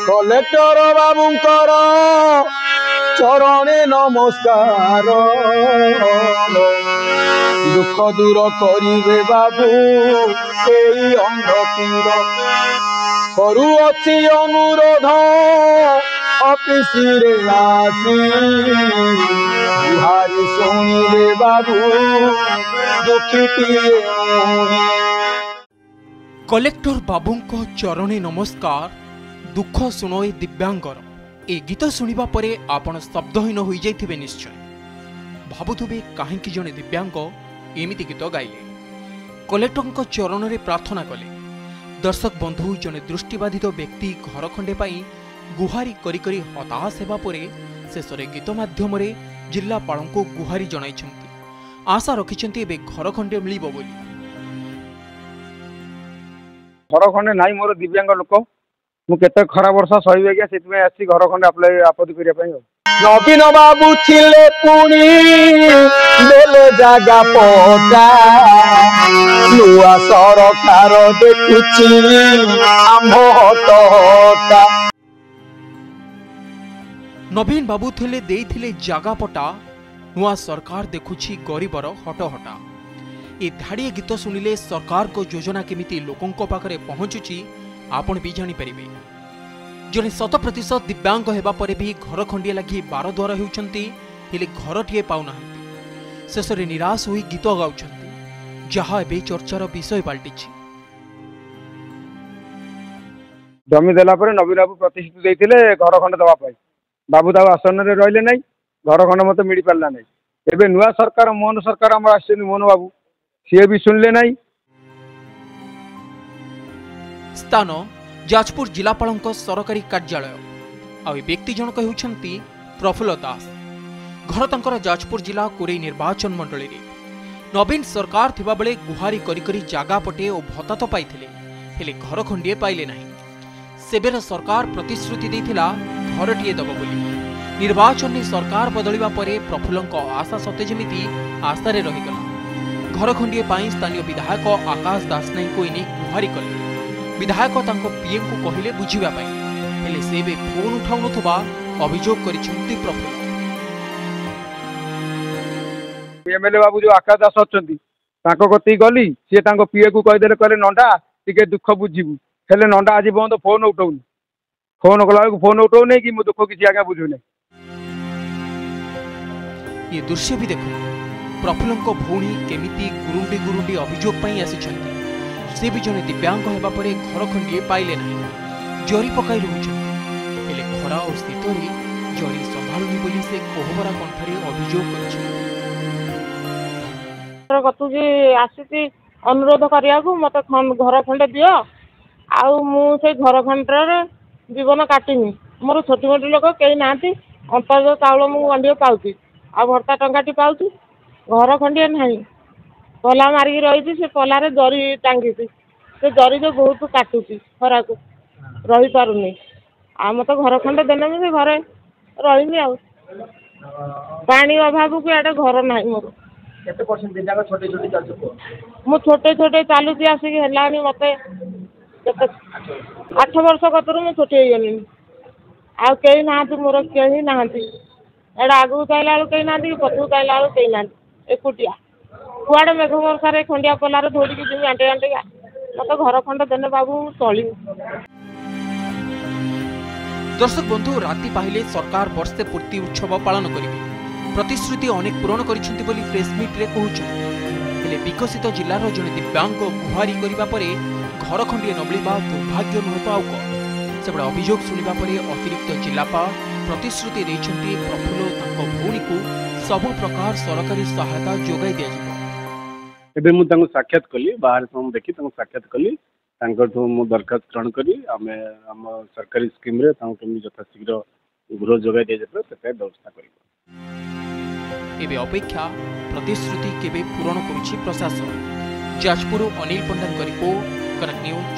Collector बाबूंकर चरणे नमस्कार दुख दूर करिवे बाबू एई अंधतीर करुअछि अनुरोध ऑफिस रे आसी गुहारी सुनिवे बाबू दुखीटिए कलेक्टर बाबूंको चरणे नमस्कार दुख सुनोए दिव्यांगर ए गीत शुणा परे आपण शब्दहीन हो जाइथिबे निश्चय भाबुथुबे काहेकि जने दिव्यांग एमिति गीत गाइले कलेक्टर चरण में प्रार्थना कले दर्शक बंधु जने दृष्टिबाधित व्यक्ति घर खंडे पाई गुहारी करी करी हताश हेबा परे शेष गीत माध्यम जिल्लापाल को गुहारी जणाइछन्ति आशा रखिछन्ति एबे घर खंडे मिलिबो बोली घर खंडे नाई मोर दिव्यांग लोक मुझे खरा वर्षा सही गया से आसी घर खंडे अप्लाई आपत्ति करने नवीन बाबू थिले पुणी बेले जागा पटा नुआ सरकार देखुची आंभ हटा नवीन बाबू थिले देइथिले जागा पटा नुआ सरकार देखुची गरीबर हटहटा ए धाड़िए गीत शुणिले सरकार को योजना केमिति लोकों पाखरे पहुंचुची आपण भी जानीपारे जड़े 100% दिव्यांग होगा पर भी घर खंडिया लगी बार द्वार होती घरटे पाऊना शेष में निराश हो गीत गाँच जहाँ ए चर्चार विषय पलटि जमी देला नवीन बाबू प्रतिश्रुति देते घर खंड दवाई बाबू ताऊ आसन में रही ना घर खंड मत मिल पारा ना एवं नुआ सरकार मोहन सरकार आम मोहन बाबू सी भी शुणिले ना स्थान जाजपुर जिलापाल सरकारी कार्यालय आ व्यक्ति जनक होती प्रफुल्ल दास घर तंकर जाजपुर जिला कोरेई निर्वाचन मंडली रे नवीन सरकार थिबा बेले गुहारी करी करी जागा पटे और भत्ता तो पाइथिले हेले घर खंडिए पाइले नाही सेबेर सरकार प्रतिश्रुति देथिला घरटिए दब बोली निर्वाचन में सरकार बदलिबा परे प्रफुल्लंक आशा सते जेमिति आशारे रहिगला घर खंडिए पाई स्थानीय विधायक आकाश दास नाई को इनी गुहारी कले विधायक तांको पीएम को कहिले बुझिबा पाई हेले सेबे फोन उठाउ नथुबा अभियोग करिसंती प्रफुल्ल एमएलए बाबू जो आकाश दास अछंती तांको कति गली सी तांको पीए को कहि देले कहले नंडा टिके दुख बुझिबू हेले नंडा आज बंद फोन उठाउनी फोन कला फोन उठाउ नै कि मो दुख किछि आगे बुझु नै ये दृश्य भी देखो प्रफुल्लंको भौणी केमिति गुरुंडी गुरुंडी अभियोग पई आसिछंती से भी जने दिव्यांग होगा पर घर खंडिए पाइले ना जरी पकाई रोचे खरा और शीत जरी संभालुनी बोली से कोहबरा कंठरे अभियोग आसी अनुरोध करिया मत घर खंडे दियो आउ मुझे घर खंडे जीवन काटिनी मोर छोटी मोटी लोक कई ना अंतर चाउल मु गंडिए पाऊँ आ भर्ता टंकाटी पाऊँ घर खंडिए ना पला मारिकी रही से पलारे जरी टांगी से जरी जो बहुत काटुची खरा को रही पारुनी आ मत घर खंडे देने में घरे रही आ पानी अभाव को एडे घर ना मोर मु छोटे छोटे चलुची आसिक है मत 8 वर्ष कतर मुझे छोटे गली आ कई ना मोर कहीं ना एडे आगू चाहला कहीं ना कि पछू चाहला कहीं ना एकुटिया कुआड़े मेघ वर्षा खंडिया पलार धोड़िकी जी आंटे आंटेगा मत घर खंड देने बाबू चली दर्शक बंधु राति पाहिले सरकार वर्षे पूर्ति उत्सव पालन करेंगे प्रतिश्रुति अनेक पूरण करिसेंति बोली प्रेसमिट रे कहउछन विकसित जिलार जने दिव्यांग गुहारी करिबा परे घर खंडिए न मिलवा दुर्भाग्य नुह तो आउ सेबडे अभियोग सुनिबा परे अतिरिक्त जिलापाल प्रतिश्रुति देइछंती प्रफुल्ल तांको भौणी को सबु प्रकार सरकारी सहायता जोगाई दिया जिवो एबे मु तांको साक्षात कली बाहर से देखी तांको साक्षात कली तांको मु दरखास्त ग्रहण करी आमे हम सरकारी स्कीम रे तांको केमि यथाशीघ्र गृह जोगाई दिया जेते सेटा व्यवस्था करिबो एबे अपेक्षा प्रतिश्रुति केबे पूरण करूछि प्रशासन। जाजपुर अनिल पंडा रिपोर्ट कनक न्यूज।